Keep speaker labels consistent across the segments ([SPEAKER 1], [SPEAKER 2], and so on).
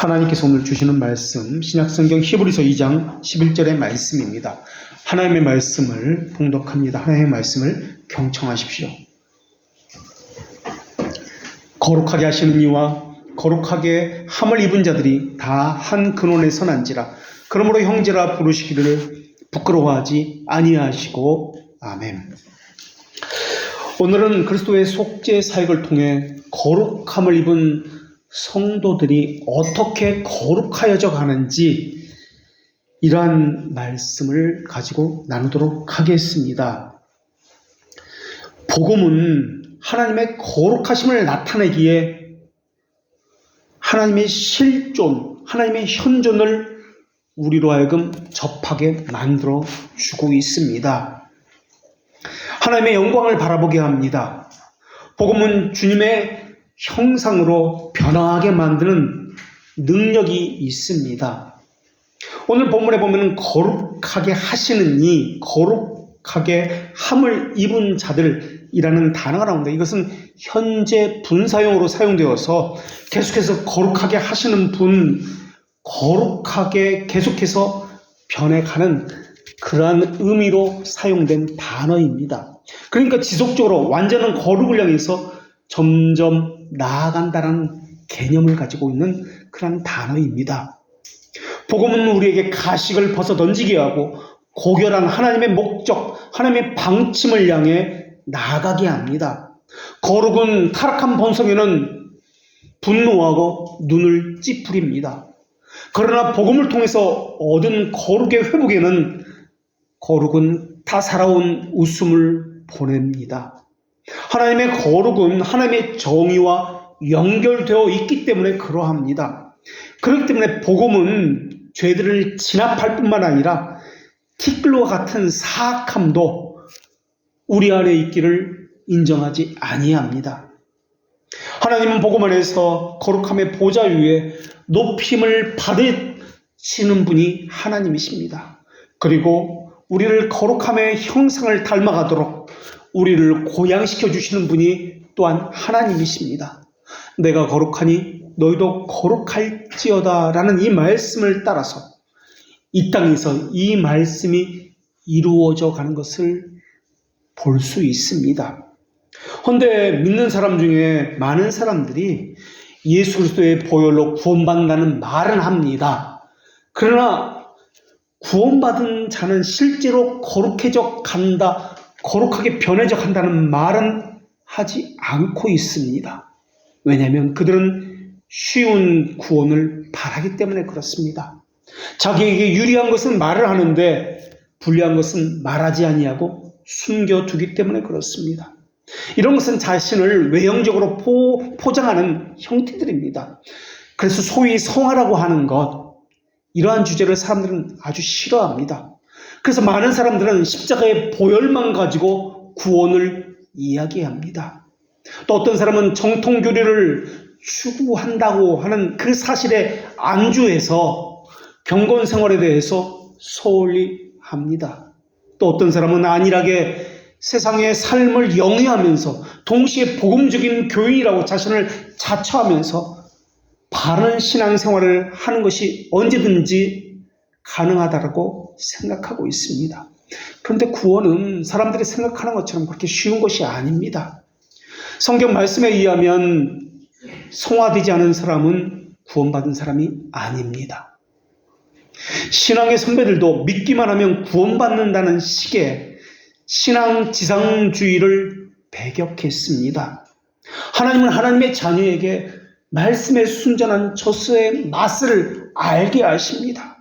[SPEAKER 1] 하나님께서 오늘 주시는 말씀, 신약성경 히브리서 2장 11절의 말씀입니다. 하나님의 말씀을 봉독합니다. 하나님의 말씀을 경청하십시오. 거룩하게 하시는 이와 거룩하게 함을 입은 자들이 다 한 근원에 선한지라. 그러므로 형제라 부르시기를 부끄러워하지 아니하시고. 아멘. 오늘은 그리스도의 속죄 사역을 통해 거룩함을 입은 성도들이 어떻게 거룩하여져 가는지 이러한 말씀을 가지고 나누도록 하겠습니다. 복음은 하나님의 거룩하심을 나타내기에 하나님의 실존, 하나님의 현존을 우리로 하여금 접하게 만들어 주고 있습니다. 하나님의 영광을 바라보게 합니다. 복음은 주님의 형상으로 변화하게 만드는 능력이 있습니다. 오늘 본문에 보면 거룩하게 하시는 이, 거룩하게 함을 입은 자들이라는 단어가 나옵니다. 이것은 현재 분사용으로 사용되어서 계속해서 거룩하게 하시는 분, 거룩하게 계속해서 변해가는 그러한 의미로 사용된 단어입니다. 그러니까 지속적으로 완전한 거룩을 향해서 점점 나아간다는 개념을 가지고 있는 그런 단어입니다. 복음은 우리에게 가식을 벗어 던지게 하고 고결한 하나님의 목적, 하나님의 방침을 향해 나아가게 합니다. 거룩은 타락한 본성에는 분노하고 눈을 찌푸립니다. 그러나 복음을 통해서 얻은 거룩의 회복에는 거룩은 다 살아온 웃음을 보냅니다. 하나님의 거룩은 하나님의 정의와 연결되어 있기 때문에 그러합니다. 그렇기 때문에 복음은 죄들을 진압할 뿐만 아니라 티끌과 같은 사악함도 우리 안에 있기를 인정하지 아니합니다. 하나님은 복음 안에서 거룩함의 보좌 위에 높임을 받으시는 분이 하나님이십니다. 그리고 우리를 거룩함의 형상을 닮아가도록 우리를 고양시켜 주시는 분이 또한 하나님이십니다. 내가 거룩하니 너희도 거룩할지어다 라는 이 말씀을 따라서 이 땅에서 이 말씀이 이루어져 가는 것을 볼 수 있습니다. 그런데 믿는 사람 중에 많은 사람들이 예수 그리스도의 보혈로 구원받는다는 말은 합니다. 그러나 구원받은 자는 실제로 거룩해져 간다, 거룩하게 변해져 간다는 말은 하지 않고 있습니다. 왜냐하면 그들은 쉬운 구원을 바라기 때문에 그렇습니다. 자기에게 유리한 것은 말을 하는데 불리한 것은 말하지 아니하고 숨겨두기 때문에 그렇습니다. 이런 것은 자신을 외형적으로 포장하는 형태들입니다. 그래서 소위 성화라고 하는 것, 이러한 주제를 사람들은 아주 싫어합니다. 그래서 많은 사람들은 십자가의 보혈만 가지고 구원을 이야기합니다. 또 어떤 사람은 정통교리를 추구한다고 하는 그 사실에 안주해서 경건 생활에 대해서 소홀히 합니다. 또 어떤 사람은 안일하게 세상의 삶을 영위하면서 동시에 복음적인 교인이라고 자신을 자처하면서 바른 신앙생활을 하는 것이 언제든지 가능하다고 생각하고 있습니다. 그런데 구원은 사람들이 생각하는 것처럼 그렇게 쉬운 것이 아닙니다. 성경 말씀에 의하면 성화되지 않은 사람은 구원받은 사람이 아닙니다. 신앙의 선배들도 믿기만 하면 구원받는다는 식의 신앙 지상주의를 배격했습니다. 하나님은 하나님의 자녀에게 말씀의 순전한 젖소의 맛을 알게 하십니다.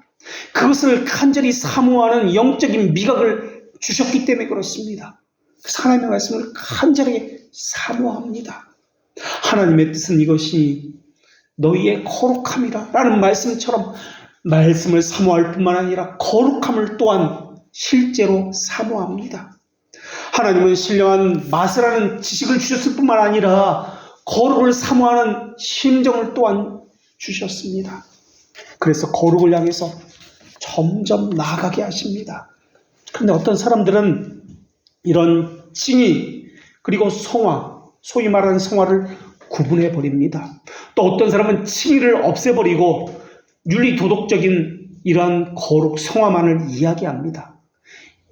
[SPEAKER 1] 그것을 간절히 사모하는 영적인 미각을 주셨기 때문에 그렇습니다. 그래서 하나님의 말씀을 간절히 사모합니다. 하나님의 뜻은 이것이 너희의 거룩함이라 라는 말씀처럼 말씀을 사모할 뿐만 아니라 거룩함을 또한 실제로 사모합니다. 하나님은 신령한 맛을 아는 지식을 주셨을 뿐만 아니라 거룩을 사모하는 심정을 또한 주셨습니다. 그래서 거룩을 향해서 점점 나아가게 하십니다. 그런데 어떤 사람들은 이런 칭의 그리고 성화, 소위 말하는 성화를 구분해 버립니다. 또 어떤 사람은 칭의를 없애버리고 윤리도덕적인 이러한 거룩 성화만을 이야기합니다.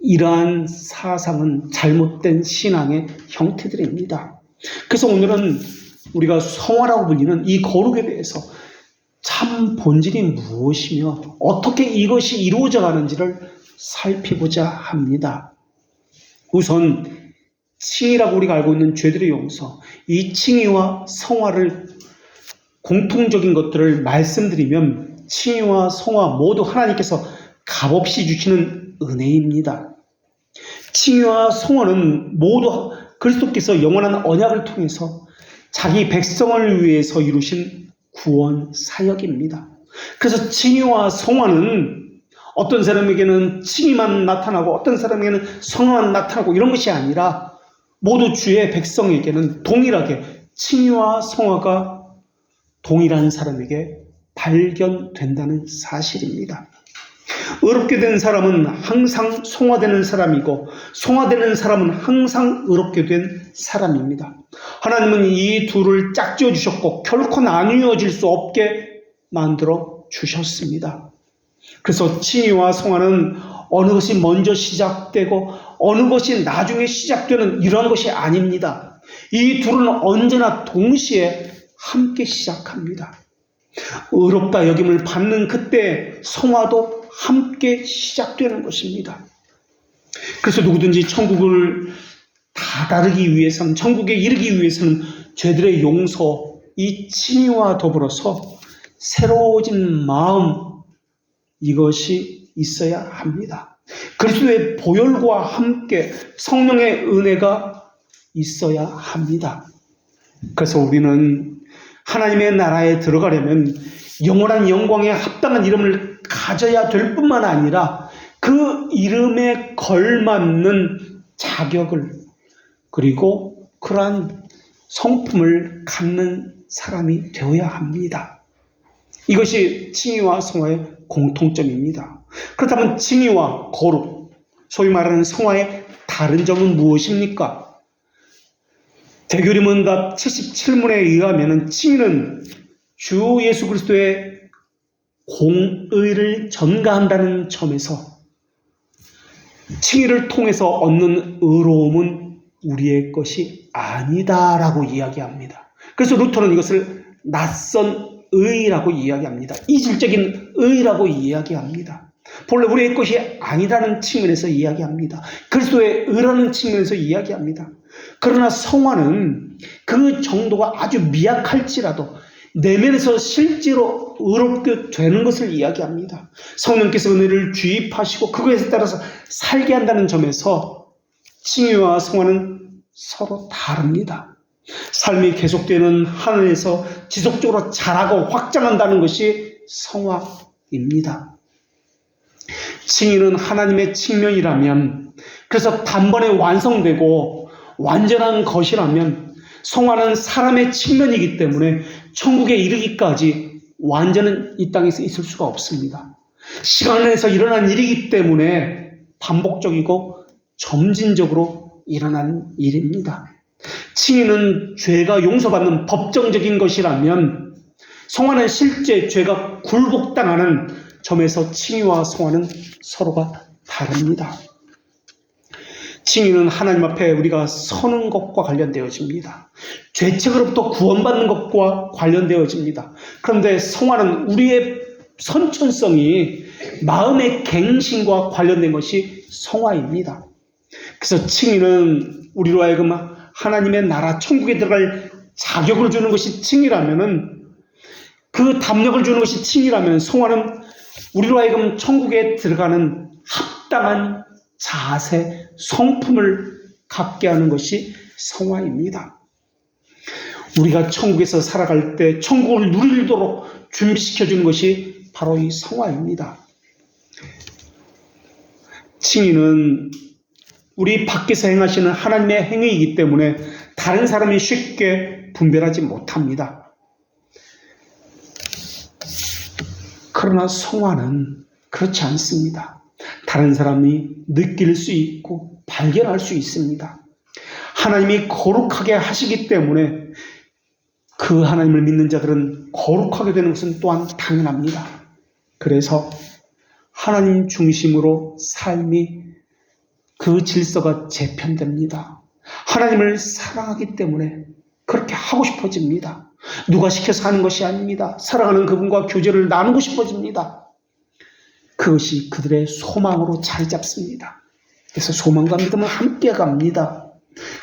[SPEAKER 1] 이러한 사상은 잘못된 신앙의 형태들입니다. 그래서 오늘은 우리가 성화라고 불리는 이 거룩에 대해서 참 본질이 무엇이며 어떻게 이것이 이루어져 가는지를 살피고자 합니다. 우선 칭의라고 우리가 알고 있는 죄들의 용서, 이 칭의와 성화를 공통적인 것들을 말씀드리면 칭의와 성화 모두 하나님께서 값없이 주시는 은혜입니다. 칭의와 성화는 모두 그리스도께서 영원한 언약을 통해서 자기 백성을 위해서 이루신 구원 사역입니다. 그래서 칭의와 성화는 어떤 사람에게는 칭의만 나타나고 어떤 사람에게는 성화만 나타나고 이런 것이 아니라 모두 주의 백성에게는 동일하게 칭의와 성화가 동일한 사람에게 발견된다는 사실입니다. 의롭게 된 사람은 항상 성화되는 사람이고 성화되는 사람은 항상 의롭게 된 사람입니다. 하나님은 이 둘을 짝지어 주셨고 결코 나뉘어질 수 없게 만들어 주셨습니다. 그래서 칭의와 성화는 어느 것이 먼저 시작되고 어느 것이 나중에 시작되는 이런 것이 아닙니다. 이 둘은 언제나 동시에 함께 시작합니다. 의롭다 여김을 받는 그때 성화도 함께 시작되는 것입니다. 그래서 누구든지 천국을 다다르기 위해서는, 천국에 이르기 위해서는 죄들의 용서, 이 칭의와 더불어서 새로워진 마음, 이것이 있어야 합니다. 그리스도의 보혈과 함께 성령의 은혜가 있어야 합니다. 그래서 우리는 하나님의 나라에 들어가려면 영원한 영광에 합당한 이름을 가져야 될 뿐만 아니라 그 이름에 걸맞는 자격을 그리고 그러한 성품을 갖는 사람이 되어야 합니다. 이것이 칭의와 성화의 공통점입니다. 그렇다면 칭의와 거룩, 소위 말하는 성화의 다른 점은 무엇입니까? 대교리문답 77문에 의하면 칭의는 주 예수 그리스도의 공의를 전가한다는 점에서 칭의를 통해서 얻는 의로움은 우리의 것이 아니다라고 이야기합니다. 그래서 루터는 이것을 낯선 의라고 이야기합니다. 이질적인 의라고 이야기합니다. 본래 우리의 것이 아니라는 측면에서 이야기합니다. 그리스도의 의라는 측면에서 이야기합니다. 그러나 성화는 그 정도가 아주 미약할지라도 내면에서 실제로 의롭게 되는 것을 이야기합니다. 성령께서 은혜를 주입하시고 그것에 따라서 살게 한다는 점에서 칭의와 성화는 서로 다릅니다. 삶이 계속되는 하늘에서 지속적으로 자라고 확장한다는 것이 성화입니다. 칭의는 하나님의 측면이라면, 그래서 단번에 완성되고 완전한 것이라면, 성화는 사람의 측면이기 때문에 천국에 이르기까지 완전은 이 땅에서 있을 수가 없습니다. 시간 내에서 일어난 일이기 때문에 반복적이고 점진적으로 일어나는 일입니다. 칭의는 죄가 용서받는 법정적인 것이라면 성화는 실제 죄가 굴복당하는 점에서 칭의와 성화는 서로가 다릅니다. 칭의는 하나님 앞에 우리가 서는 것과 관련되어집니다. 죄책으로부터 구원받는 것과 관련되어집니다. 그런데 성화는 우리의 선천성이 마음의 갱신과 관련된 것이 성화입니다. 그래서 칭의는 우리로 하여금 하나님의 나라 천국에 들어갈 자격을 주는 것이 칭의라면은, 그 담력을 주는 것이 칭의라면, 성화는 우리로 하여금 천국에 들어가는 합당한 자세, 성품을 갖게 하는 것이 성화입니다. 우리가 천국에서 살아갈 때 천국을 누리도록 준비시켜주는 것이 바로 이 성화입니다. 칭의는 우리 밖에서 행하시는 하나님의 행위이기 때문에 다른 사람이 쉽게 분별하지 못합니다. 그러나 성화는 그렇지 않습니다. 다른 사람이 느낄 수 있고 발견할 수 있습니다. 하나님이 거룩하게 하시기 때문에 그 하나님을 믿는 자들은 거룩하게 되는 것은 또한 당연합니다. 그래서 하나님 중심으로 삶이 그 질서가 재편됩니다. 하나님을 사랑하기 때문에 그렇게 하고 싶어집니다. 누가 시켜서 하는 것이 아닙니다. 사랑하는 그분과 교제를 나누고 싶어집니다. 그것이 그들의 소망으로 자리 잡습니다. 그래서 소망과 믿음은 함께 갑니다.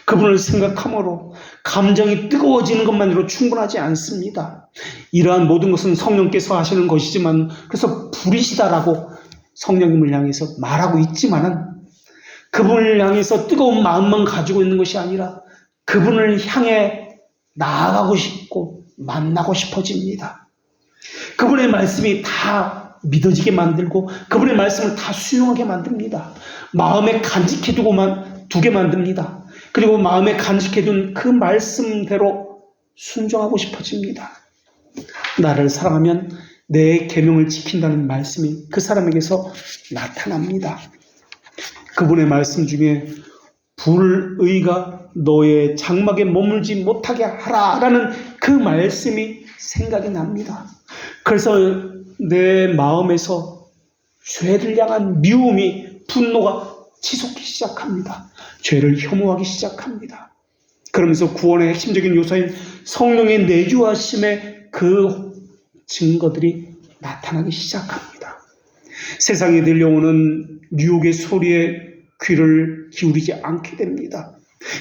[SPEAKER 1] 그분을 생각함으로 감정이 뜨거워지는 것만으로 충분하지 않습니다. 이러한 모든 것은 성령께서 하시는 것이지만, 그래서 불이시다라고 성령님을 향해서 말하고 있지만은, 그분을 향해서 뜨거운 마음만 가지고 있는 것이 아니라 그분을 향해 나아가고 싶고 만나고 싶어집니다. 그분의 말씀이 다 믿어지게 만들고 그분의 말씀을 다 수용하게 만듭니다. 마음에 간직해 두게 만듭니다. 그리고 마음에 간직해 둔 그 말씀대로 순종하고 싶어집니다. 나를 사랑하면 내 계명을 지킨다는 말씀이 그 사람에게서 나타납니다. 그분의 말씀 중에 불의가 너의 장막에 머물지 못하게 하라라는 그 말씀이 생각이 납니다. 그래서 내 마음에서 죄를 향한 미움이, 분노가 치솟기 시작합니다. 죄를 혐오하기 시작합니다. 그러면서 구원의 핵심적인 요소인 성령의 내주하심의 그 증거들이 나타나기 시작합니다. 세상에 들려오는 유혹의 소리에 귀를 기울이지 않게 됩니다.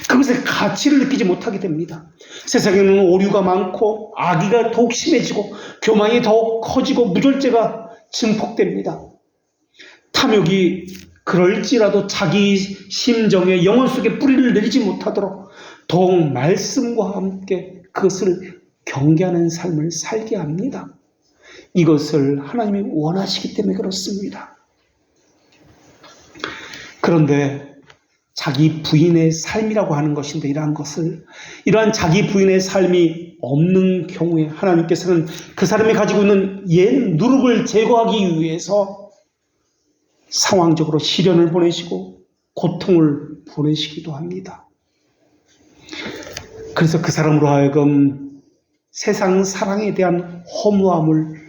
[SPEAKER 1] 그것의 가치를 느끼지 못하게 됩니다. 세상에는 오류가 많고 악의가 더욱 심해지고 교만이 더욱 커지고 무절제가 증폭됩니다. 탐욕이 그럴지라도 자기 심정에 영혼 속에 뿌리를 내리지 못하도록 더욱 말씀과 함께 그것을 경계하는 삶을 살게 합니다. 이것을 하나님이 원하시기 때문에 그렇습니다. 그런데 자기 부인의 삶이라고 하는 것인데, 이러한 자기 부인의 삶이 없는 경우에 하나님께서는 그 사람이 가지고 있는 옛 누룩을 제거하기 위해서 상황적으로 시련을 보내시고 고통을 보내시기도 합니다. 그래서 그 사람으로 하여금 세상 사랑에 대한 허무함을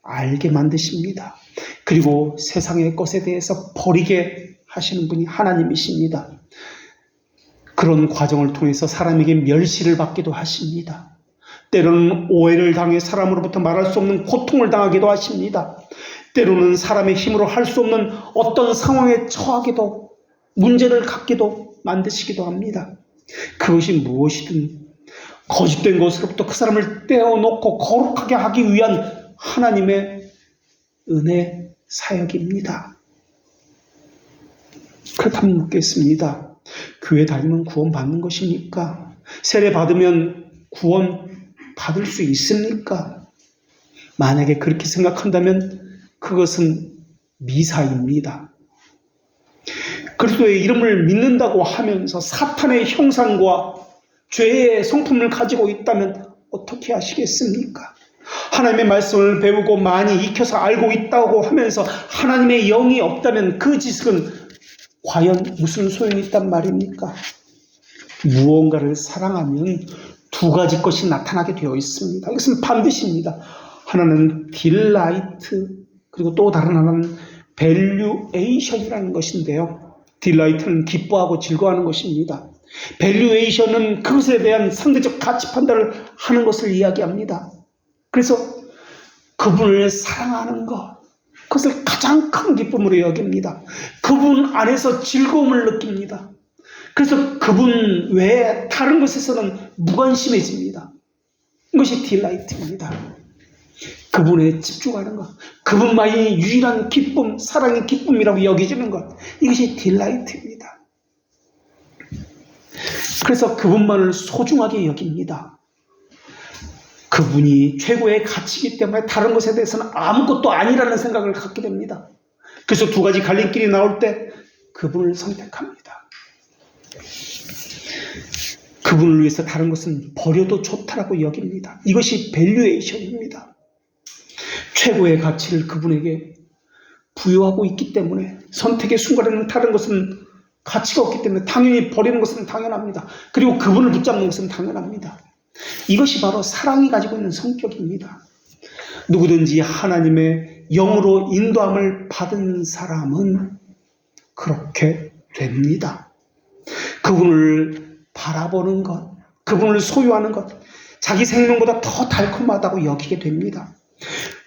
[SPEAKER 1] 알게 만드십니다. 그리고 세상의 것에 대해서 버리게 하시는 분이 하나님이십니다. 그런 과정을 통해서 사람에게 멸시를 받기도 하십니다. 때로는 오해를 당해 사람으로부터 말할 수 없는 고통을 당하기도 하십니다. 때로는 사람의 힘으로 할 수 없는 어떤 상황에 처하기도, 문제를 갖기도 만드시기도 합니다. 그것이 무엇이든 거짓된 것으로부터 그 사람을 떼어놓고 거룩하게 하기 위한 하나님의 은혜 사역입니다. 그렇다면 묻겠습니다. 교회 다니면 구원 받는 것입니까? 세례 받으면 구원 받을 수 있습니까? 만약에 그렇게 생각한다면 그것은 미사입니다. 그리스도의 이름을 믿는다고 하면서 사탄의 형상과 죄의 성품을 가지고 있다면 어떻게 하시겠습니까? 하나님의 말씀을 배우고 많이 익혀서 알고 있다고 하면서 하나님의 영이 없다면 그 지식은 과연 무슨 소용이 있단 말입니까? 무언가를 사랑하면 두 가지 것이 나타나게 되어 있습니다. 이것은 반드시입니다. 하나는 딜라이트, 그리고 또 다른 하나는 밸류에이션이라는 것인데요. 딜라이트는 기뻐하고 즐거워하는 것입니다. 밸류에이션은 그것에 대한 상대적 가치 판단을 하는 것을 이야기합니다. 그래서 그분을 사랑하는 것, 그것을 가장 큰 기쁨으로 여깁니다. 그분 안에서 즐거움을 느낍니다. 그래서 그분 외에 다른 것에서는 무관심해집니다. 이것이 딜라이트입니다. 그분에 집중하는 것, 그분만이 유일한 기쁨, 사랑의 기쁨이라고 여겨지는 것, 이것이 딜라이트입니다. 그래서 그분만을 소중하게 여깁니다. 그분이 최고의 가치이기 때문에 다른 것에 대해서는 아무것도 아니라는 생각을 갖게 됩니다. 그래서 두 가지 갈림길이 나올 때 그분을 선택합니다. 그분을 위해서 다른 것은 버려도 좋다라고 여깁니다. 이것이 밸류에이션입니다. 최고의 가치를 그분에게 부여하고 있기 때문에 선택의 순간에는 다른 것은 가치가 없기 때문에 당연히 버리는 것은 당연합니다. 그리고 그분을 붙잡는 것은 당연합니다. 이것이 바로 사랑이 가지고 있는 성격입니다. 누구든지 하나님의 영으로 인도함을 받은 사람은 그렇게 됩니다. 그분을 바라보는 것, 그분을 소유하는 것, 자기 생명보다 더 달콤하다고 여기게 됩니다.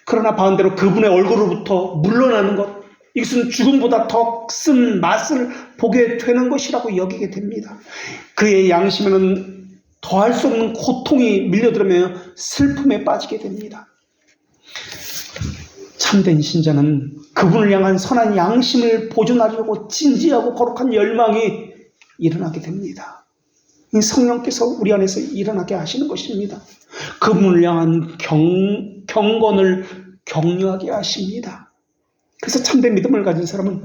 [SPEAKER 1] 그러나 반대로 그분의 얼굴로부터 물러나는 것, 이것은 죽음보다 더 쓴 맛을 보게 되는 것이라고 여기게 됩니다. 그의 양심에는 더할 수 없는 고통이 밀려들며 슬픔에 빠지게 됩니다. 참된 신자는 그분을 향한 선한 양심을 보존하려고 진지하고 거룩한 열망이 일어나게 됩니다. 이 성령께서 우리 안에서 일어나게 하시는 것입니다. 그분을 향한 경건을 격려하게 하십니다. 그래서 참된 믿음을 가진 사람은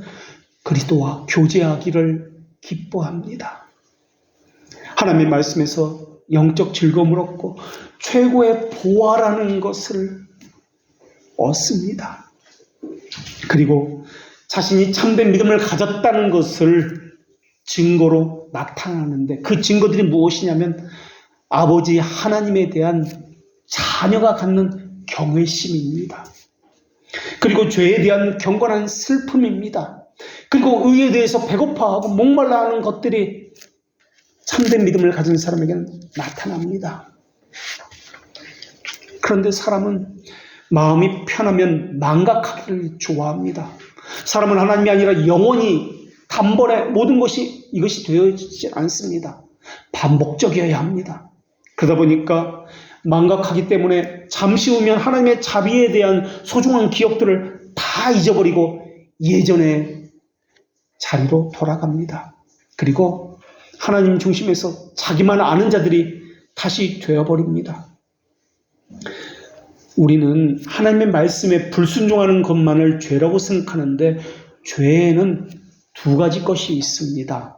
[SPEAKER 1] 그리스도와 교제하기를 기뻐합니다. 하나님의 말씀에서 영적 즐거움을 얻고 최고의 보화라는 것을 얻습니다. 그리고 자신이 참된 믿음을 가졌다는 것을 증거로 나타나는데, 그 증거들이 무엇이냐면 아버지 하나님에 대한 자녀가 갖는 경외심입니다. 그리고 죄에 대한 경건한 슬픔입니다. 그리고 의에 대해서 배고파하고 목말라하는 것들이 참된 믿음을 가진 사람에게는 나타납니다. 그런데 사람은 마음이 편하면 망각하기를 좋아합니다. 사람은 하나님이 아니라 영원히 단번에 모든 것이 이것이 되어지지 않습니다. 반복적이어야 합니다. 그러다 보니까 망각하기 때문에 잠시 후면 하나님의 자비에 대한 소중한 기억들을 다 잊어버리고 예전의 자리로 돌아갑니다. 그리고 하나님 중심에서 자기만 아는 자들이 다시 되어버립니다. 우리는 하나님의 말씀에 불순종하는 것만을 죄라고 생각하는데, 죄에는 두 가지 것이 있습니다.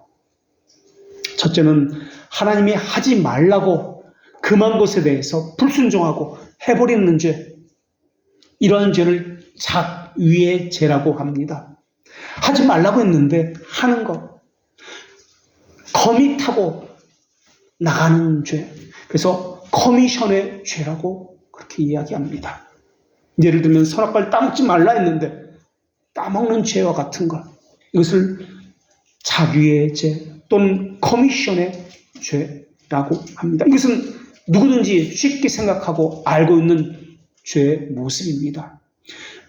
[SPEAKER 1] 첫째는 하나님이 하지 말라고 금한 것에 대해서 불순종하고 해버리는 죄, 이러한 죄를 작위의 죄라고 합니다. 하지 말라고 했는데 하는 것, 거밋하고 나가는 죄, 그래서 커미션의 죄라고 그렇게 이야기합니다. 예를 들면 선악과를 따먹지 말라 했는데 따먹는 죄와 같은 것, 이것을 자규의 죄 또는 커미션의 죄라고 합니다. 이것은 누구든지 쉽게 생각하고 알고 있는 죄의 모습입니다.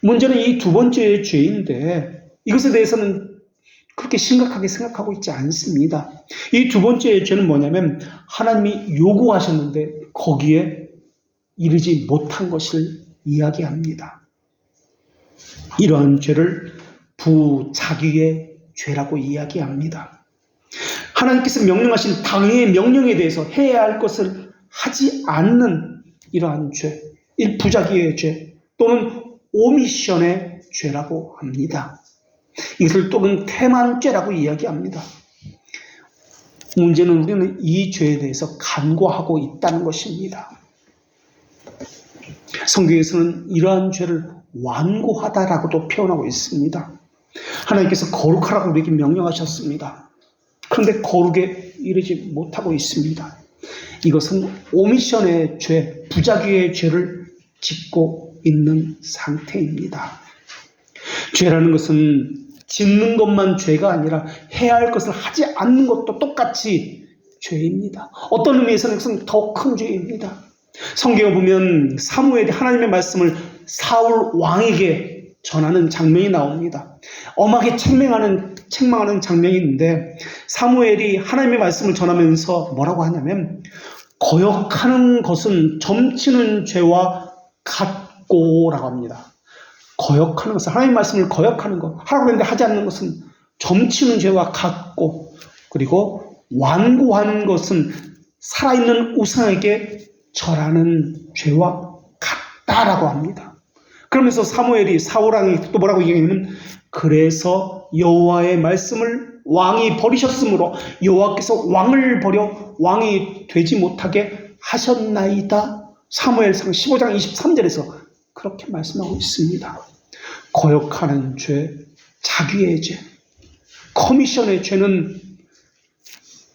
[SPEAKER 1] 문제는 이 두 번째의 죄인데 이것에 대해서는 그렇게 심각하게 생각하고 있지 않습니다. 이 두 번째의 죄는 뭐냐면 하나님이 요구하셨는데 거기에 이르지 못한 것을 이야기합니다. 이러한 죄를 부자기의 죄라고 이야기합니다. 하나님께서 명령하신 당의 명령에 대해서 해야 할 것을 하지 않는 이러한 죄, 부자기의 죄 또는 오미션의 죄라고 합니다. 이것을 또는 태만죄라고 이야기합니다. 문제는 우리는 이 죄에 대해서 간과하고 있다는 것입니다. 성경에서는 이러한 죄를 완고하다라고도 표현하고 있습니다. 하나님께서 거룩하라고 우리에게 명령하셨습니다. 그런데 거룩에 이르지 못하고 있습니다. 이것은 오미션의 죄, 부자기의 죄를 짓고 있는 상태입니다. 죄라는 것은 짓는 것만 죄가 아니라 해야 할 것을 하지 않는 것도 똑같이 죄입니다. 어떤 의미에서는 그것은 더 큰 죄입니다. 성경에 보면 사무엘이 하나님의 말씀을 사울 왕에게 전하는 장면이 나옵니다. 엄하게 책망하는 장면이 있는데 사무엘이 하나님의 말씀을 전하면서 뭐라고 하냐면 거역하는 것은 점치는 죄와 같고라고 합니다. 거역하는 것은 하나님의 말씀을 거역하는 것, 하라고 했는데 하지 않는 것은 점치는 죄와 같고, 그리고 완고한 것은 살아있는 우상에게 절하는 죄와 같다라고 합니다. 그러면서 사무엘이 사울왕이 또 뭐라고 얘기하냐면 그래서 여호와의 말씀을 왕이 버리셨으므로 여호와께서 왕을 버려 왕이 되지 못하게 하셨나이다. 사무엘상 15장 23절에서 그렇게 말씀하고 있습니다. 거역하는 죄, 자기의 죄, 커미션의 죄는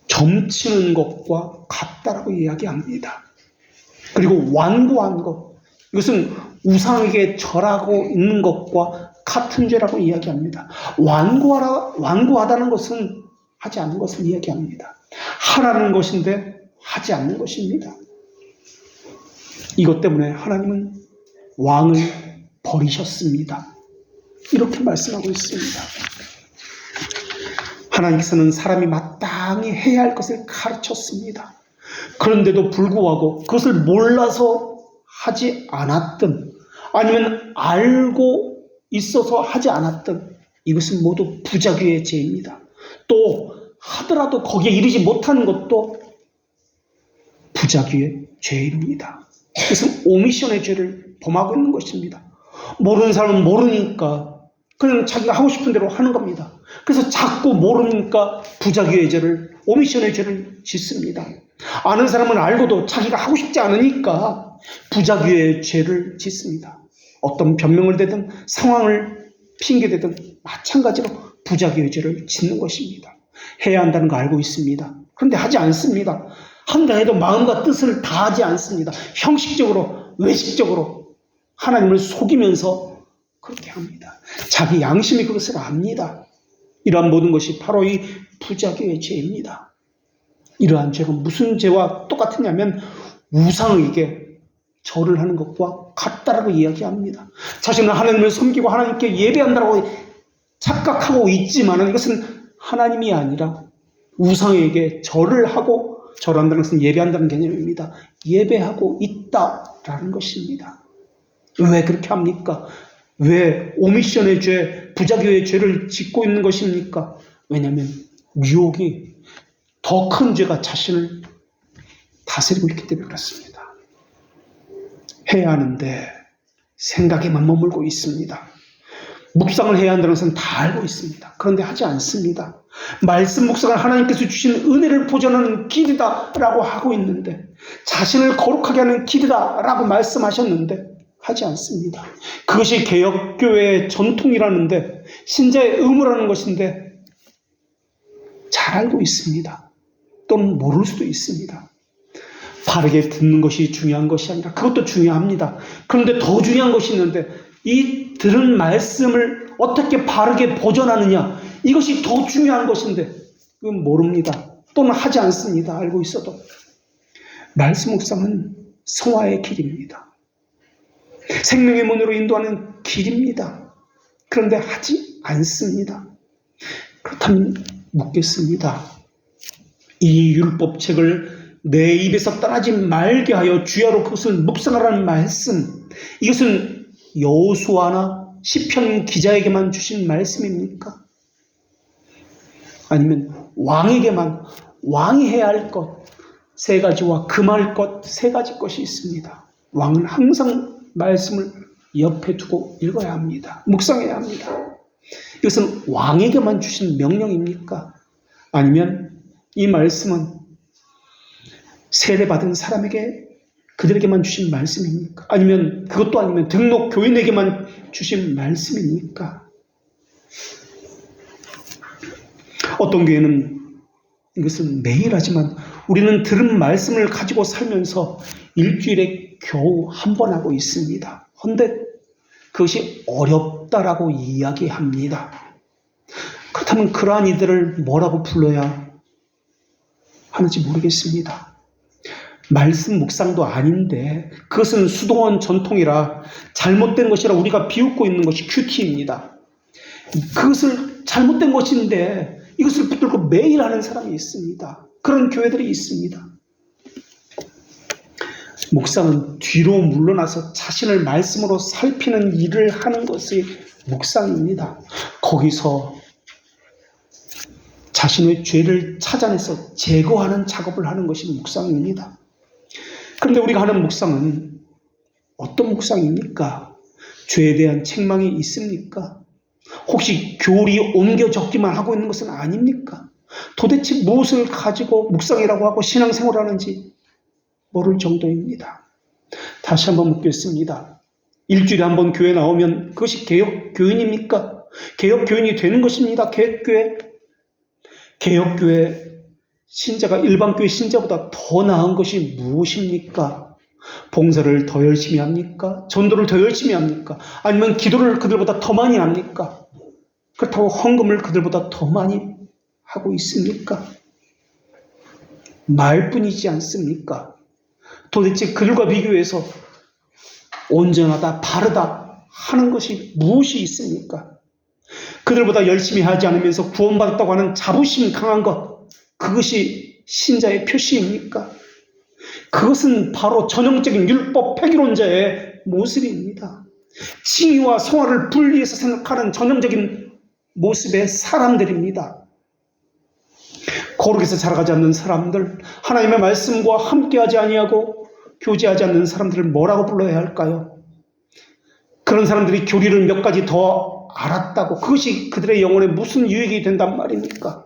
[SPEAKER 1] 점치는 것과 같다라고 이야기합니다. 그리고 완고한 것, 이것은 우상에게 절하고 있는 것과 같은 죄라고 이야기합니다. 완고하다는 것은 하지 않는 것을 이야기합니다. 하라는 것인데 하지 않는 것입니다. 이것 때문에 하나님은 왕을 버리셨습니다. 이렇게 말씀하고 있습니다. 하나님께서는 사람이 마땅히 해야 할 것을 가르쳤습니다. 그런데도 불구하고 그것을 몰라서 하지 않았든 아니면 알고 있어서 하지 않았든 이것은 모두 부작위의 죄입니다. 또 하더라도 거기에 이르지 못하는 것도 부작위의 죄입니다. 그것은 오미션의 죄를 범하고 있는 것입니다. 모르는 사람은 모르니까 그냥 자기가 하고 싶은 대로 하는 겁니다. 그래서 자꾸 모르니까 부작위의 죄를, 오미션의 죄를 짓습니다. 아는 사람은 알고도 자기가 하고 싶지 않으니까 부작위의 죄를 짓습니다. 어떤 변명을 대든 상황을 핑계대든 마찬가지로 부작위의 죄를 짓는 것입니다. 해야 한다는 거 알고 있습니다. 그런데 하지 않습니다. 한다 해도 마음과 뜻을 다하지 않습니다. 형식적으로, 외식적으로 하나님을 속이면서 그렇게 합니다. 자기 양심이 그것을 압니다. 이러한 모든 것이 바로 이 부작위의 죄입니다. 이러한 죄가 무슨 죄와 똑같으냐면 우상에게 절을 하는 것과 같다라고 이야기합니다. 자신은 하나님을 섬기고 하나님께 예배한다고 착각하고 있지만 이것은 하나님이 아니라 우상에게 절을 하고, 절한다는 것은 예배한다는 개념입니다. 예배하고 있다라는 것입니다. 왜 그렇게 합니까? 왜 오미션의 죄, 부작위의 죄를 짓고 있는 것입니까? 왜냐하면 유혹이, 더 큰 죄가 자신을 다스리고 있기 때문에 그렇습니다. 해야 하는데 생각에만 머물고 있습니다. 묵상을 해야 한다는 것은 다 알고 있습니다. 그런데 하지 않습니다. 말씀 묵상을 하나님께서 주신 은혜를 보존하는 길이다라고 하고 있는데, 자신을 거룩하게 하는 길이다라고 말씀하셨는데 하지 않습니다. 그것이 개혁교회의 전통이라는데, 신자의 의무라는 것인데 잘 알고 있습니다. 또는 모를 수도 있습니다. 바르게 듣는 것이 중요한 것이 아니라, 그것도 중요합니다. 그런데 더 중요한 것이 있는데, 이 들은 말씀을 어떻게 바르게 보존하느냐, 이것이 더 중요한 것인데 그건 모릅니다. 또는 하지 않습니다. 알고 있어도. 말씀 묵상은 성화의 길입니다. 생명의 문으로 인도하는 길입니다. 그런데 하지 않습니다. 그렇다면 묻겠습니다. 이 율법책을 내 입에서 떠나지 말게 하여 주야로 그것을 묵상하라는 말씀, 이것은 여호수아나 시편 기자에게만 주신 말씀입니까? 아니면 왕에게만, 왕이 해야 할 것 세 가지와 금할 것 세 가지 것이 있습니다. 왕은 항상 말씀을 옆에 두고 읽어야 합니다. 묵상해야 합니다. 이것은 왕에게만 주신 명령입니까? 아니면 이 말씀은 세례받은 사람에게, 그들에게만 주신 말씀입니까? 아니면 그것도 아니면 등록 교인에게만 주신 말씀입니까? 어떤 교회는 이것을 매일 하지만 우리는 들은 말씀을 가지고 살면서 일주일에 겨우 한 번 하고 있습니다. 그런데 그것이 어렵다라고 이야기합니다. 그렇다면 그러한 이들을 뭐라고 불러야 하는지 모르겠습니다. 말씀 묵상도 아닌데 그것은 수동원 전통이라, 잘못된 것이라 우리가 비웃고 있는 것이 큐티입니다. 그것을 잘못된 것인데 이것을 붙들고 매일 하는 사람이 있습니다. 그런 교회들이 있습니다. 묵상은 뒤로 물러나서 자신을 말씀으로 살피는 일을 하는 것이 묵상입니다. 거기서 자신의 죄를 찾아내서 제거하는 작업을 하는 것이 묵상입니다. 그런데 우리가 하는 묵상은 어떤 묵상입니까? 죄에 대한 책망이 있습니까? 혹시 교리 옮겨 적기만 하고 있는 것은 아닙니까? 도대체 무엇을 가지고 묵상이라고 하고 신앙생활을 하는지 모를 정도입니다. 다시 한번 묻겠습니다. 일주일에 한 번 교회 나오면 그것이 개혁교인입니까? 개혁교인이 되는 것입니다. 개혁교회 신자가 일반교회 신자보다 더 나은 것이 무엇입니까? 봉사를 더 열심히 합니까? 전도를 더 열심히 합니까? 아니면 기도를 그들보다 더 많이 합니까? 그렇다고 헌금을 그들보다 더 많이 하고 있습니까? 말뿐이지 않습니까? 도대체 그들과 비교해서 온전하다, 바르다 하는 것이 무엇이 있습니까? 그들보다 열심히 하지 않으면서 구원받았다고 하는 자부심 강한 것, 그것이 신자의 표시입니까? 그것은 바로 전형적인 율법 폐기론자의 모습입니다. 칭의와 성화를 분리해서 생각하는 전형적인 모습의 사람들입니다. 거룩에서 자라가지 않는 사람들, 하나님의 말씀과 함께하지 아니하고 교제하지 않는 사람들을 뭐라고 불러야 할까요? 그런 사람들이 교리를 몇 가지 더 알았다고 그것이 그들의 영혼에 무슨 유익이 된단 말입니까?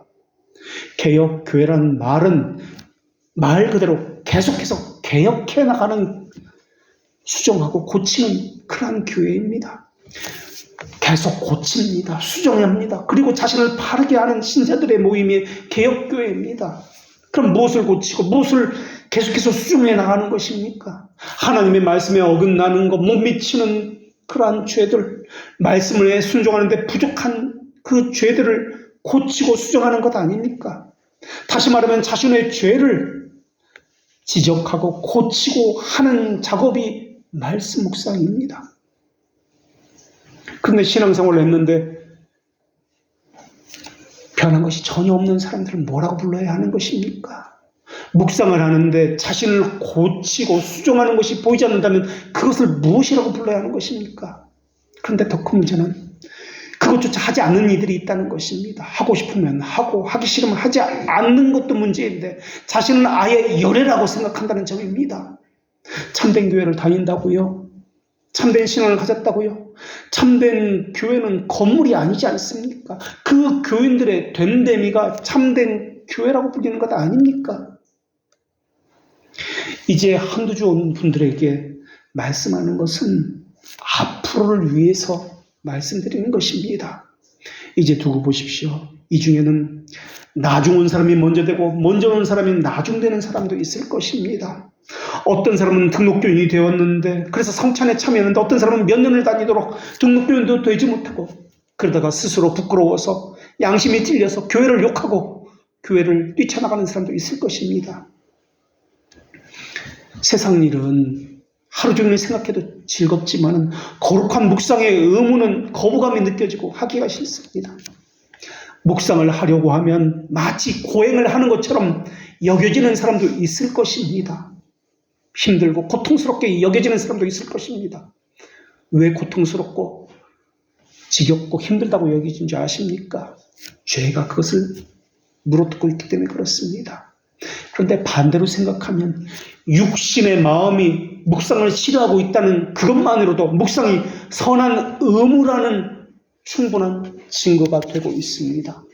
[SPEAKER 1] 개혁교회라는 말은 말 그대로 계속해서 개혁해 나가는, 수정하고 고치는 그러한 교회입니다. 계속 고칩니다. 수정합니다. 그리고 자신을 바르게 하는 신자들의 모임이 개혁교회입니다. 그럼 무엇을 고치고 무엇을 계속해서 수정해 나가는 것입니까? 하나님의 말씀에 어긋나는 것, 못 미치는 그러한 죄들, 말씀을 순종하는데 부족한 그 죄들을 고치고 수정하는 것 아닙니까? 다시 말하면 자신의 죄를 지적하고 고치고 하는 작업이 말씀 묵상입니다. 그런데 신앙생활을 했는데 변한 것이 전혀 없는 사람들은 뭐라고 불러야 하는 것입니까? 묵상을 하는데 자신을 고치고 수정하는 것이 보이지 않는다면 그것을 무엇이라고 불러야 하는 것입니까? 그런데 더 큰 문제는 그것조차 하지 않는 이들이 있다는 것입니다. 하고 싶으면 하고 하기 싫으면 하지 않는 것도 문제인데 자신은 아예 열애라고 생각한다는 점입니다. 참된 교회를 다닌다고요? 참된 신앙을 가졌다고요? 참된 교회는 건물이 아니지 않습니까? 그 교인들의 됨됨이가 참된 교회라고 불리는 것 아닙니까? 이제 한두 주 온 분들에게 말씀하는 것은 앞으로를 위해서 말씀드리는 것입니다. 이제 두고 보십시오. 이 중에는 나중 온 사람이 먼저 되고 먼저 온 사람이 나중 되는 사람도 있을 것입니다. 어떤 사람은 등록교인이 되었는데 그래서 성찬에 참여했는데 어떤 사람은 몇 년을 다니도록 등록교인도 되지 못하고 그러다가 스스로 부끄러워서 양심이 찔려서 교회를 욕하고 교회를 뛰쳐나가는 사람도 있을 것입니다. 세상 일은 하루 종일 생각해도 즐겁지만 거룩한 묵상의 의무는 거부감이 느껴지고 하기가 싫습니다. 묵상을 하려고 하면 마치 고행을 하는 것처럼 여겨지는 사람도 있을 것입니다. 힘들고 고통스럽게 여겨지는 사람도 있을 것입니다. 왜 고통스럽고 지겹고 힘들다고 여겨진 줄 아십니까? 죄가 그것을 물어뜯고 있기 때문에 그렇습니다. 그런데 반대로 생각하면 육신의 마음이 묵상을 싫어하고 있다는 그것만으로도 묵상이 선한 의무라는 충분한 증거가 되고 있습니다.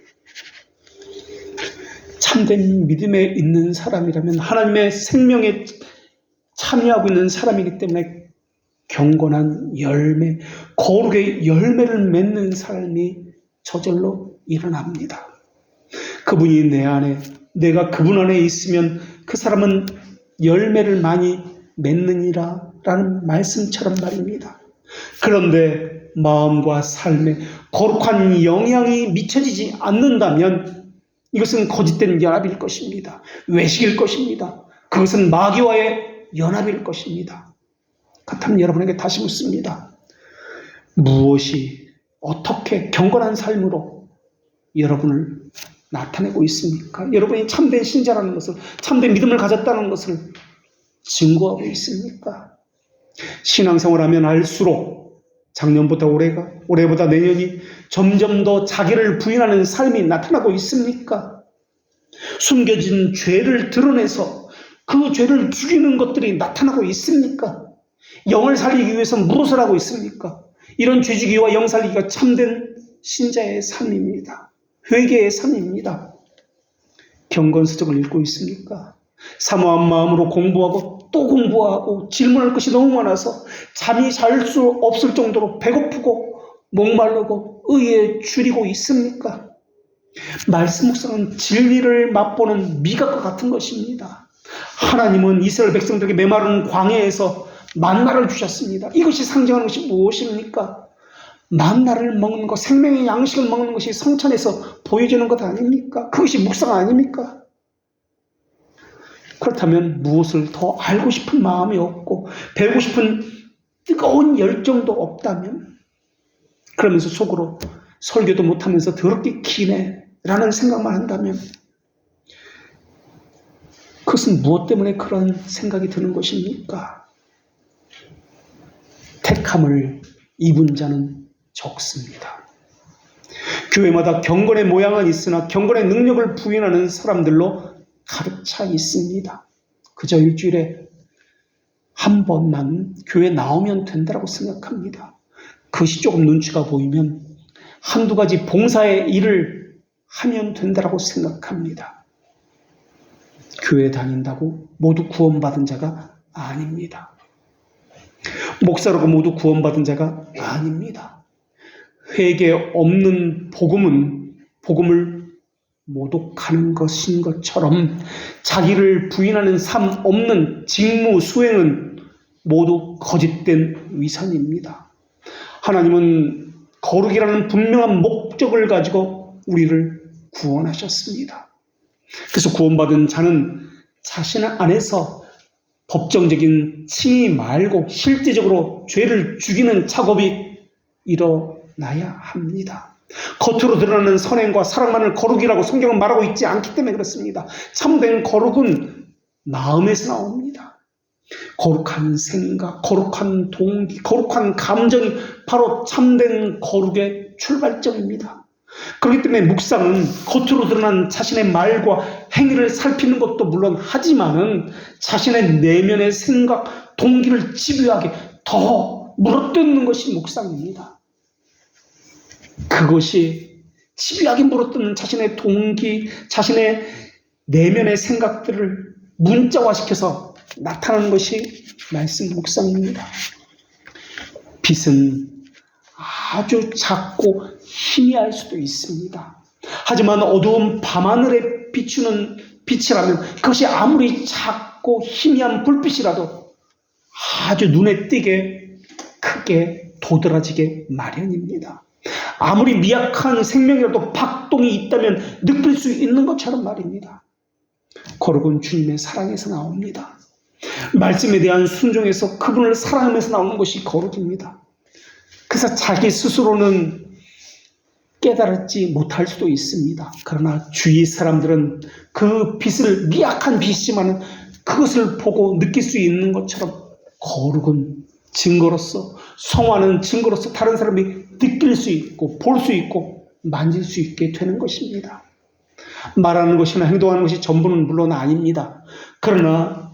[SPEAKER 1] 참된 믿음에 있는 사람이라면 하나님의 생명에 참여하고 있는 사람이기 때문에 경건한 열매, 거룩의 열매를 맺는 삶이 저절로 일어납니다. 그분이 내 안에, 내가 그분 안에 있으면 그 사람은 열매를 많이 맺느니라 라는 말씀처럼 말입니다. 그런데 마음과 삶에 거룩한 영향이 미쳐지지 않는다면 이것은 거짓된 연합일 것입니다. 외식일 것입니다. 그것은 마귀와의 연합일 것입니다. 그렇다면 여러분에게 다시 묻습니다. 무엇이 어떻게 경건한 삶으로 여러분을 나타내고 있습니까? 여러분이 참된 신자라는 것을, 참된 믿음을 가졌다는 것을 증거하고 있습니까? 신앙생활하면 알수록 작년보다 올해보다 내년이 점점 더 자기를 부인하는 삶이 나타나고 있습니까? 숨겨진 죄를 드러내서 그 죄를 죽이는 것들이 나타나고 있습니까? 영을 살리기 위해서 무엇을 하고 있습니까? 이런 죄죽이와 영 살리기가 참된 신자의 삶입니다. 회개의 삶입니다. 경건서적을 읽고 있습니까? 사모한 마음으로 공부하고 또 공부하고 질문할 것이 너무 많아서 잠이 잘 수 없을 정도로 배고프고 목마르고 의에 줄이고 있습니까? 말씀 묵상은 진리를 맛보는 미각과 같은 것입니다. 하나님은 이스라엘 백성들에게 메마른 광야에서 만나를 주셨습니다. 이것이 상징하는 것이 무엇입니까? 만나를 먹는 것, 생명의 양식을 먹는 것이 성찬에서 보여지는 것 아닙니까? 그것이 묵상 아닙니까? 그렇다면 무엇을 더 알고 싶은 마음이 없고 배우고 싶은 뜨거운 열정도 없다면, 그러면서 속으로 설교도 못하면서 더럽게 기네 라는 생각만 한다면, 그것은 무엇 때문에 그런 생각이 드는 것입니까? 택함을 입은 자는 적습니다. 교회마다 경건의 모양은 있으나 경건의 능력을 부인하는 사람들로 가득 차 있습니다. 그저 일주일에 한 번만 교회 나오면 된다고 생각합니다. 그것이 조금 눈치가 보이면 한두 가지 봉사의 일을 하면 된다고 생각합니다. 교회 다닌다고 모두 구원받은 자가 아닙니다. 목사라고 모두 구원받은 자가 아닙니다. 회개 없는 복음을 모독하는 것인 것처럼 자기를 부인하는 삶 없는 직무 수행은 모두 거짓된 위선입니다. 하나님은 거룩이라는 분명한 목적을 가지고 우리를 구원하셨습니다. 그래서 구원받은 자는 자신 안에서 법정적인 칭의 말고 실제적으로 죄를 죽이는 작업이 일어나야 합니다. 겉으로 드러나는 선행과 사랑만을 거룩이라고 성경은 말하고 있지 않기 때문에 그렇습니다. 참된 거룩은 마음에서 나옵니다. 거룩한 생각, 거룩한 동기, 거룩한 감정이 바로 참된 거룩의 출발점입니다. 그렇기 때문에 묵상은 겉으로 드러난 자신의 말과 행위를 살피는 것도 물론 하지만은 자신의 내면의 생각, 동기를 집요하게 더 물어뜯는 것이 묵상입니다. 그것이 집요하게 물어뜯는 자신의 동기, 자신의 내면의 생각들을 문자화시켜서 나타나는 것이 말씀 묵상입니다. 빛은 아주 작고 희미할 수도 있습니다. 하지만 어두운 밤하늘에 비추는 빛이라면 그것이 아무리 작고 희미한 불빛이라도 아주 눈에 띄게 크게 도드라지게 마련입니다. 아무리 미약한 생명이라도 박동이 있다면 느낄 수 있는 것처럼 말입니다. 거룩은 주님의 사랑에서 나옵니다. 말씀에 대한 순종에서 그분을 사랑하면서 나오는 것이 거룩입니다. 그래서 자기 스스로는 깨달지 못할 수도 있습니다. 그러나 주위 사람들은 그 빛을, 미약한 빛이지만 그것을 보고 느낄 수 있는 것처럼 거룩은 증거로서, 성화는 증거로서 다른 사람이 느낄 수 있고 볼 수 있고 만질 수 있게 되는 것입니다. 말하는 것이나 행동하는 것이 전부는 물론 아닙니다. 그러나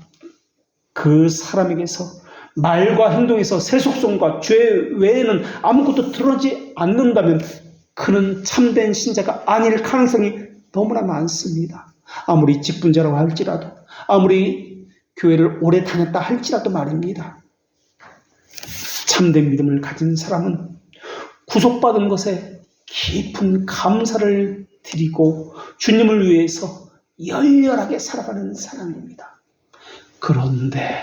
[SPEAKER 1] 그 사람에게서 말과 행동에서 세속성과 죄 외에는 아무것도 드러나지 않는다면 그는 참된 신자가 아닐 가능성이 너무나 많습니다. 아무리 직분자라고 할지라도, 아무리 교회를 오래 다녔다 할지라도 말입니다. 참된 믿음을 가진 사람은 구속받은 것에 깊은 감사를 드리고 주님을 위해서 열렬하게 살아가는 사람입니다. 그런데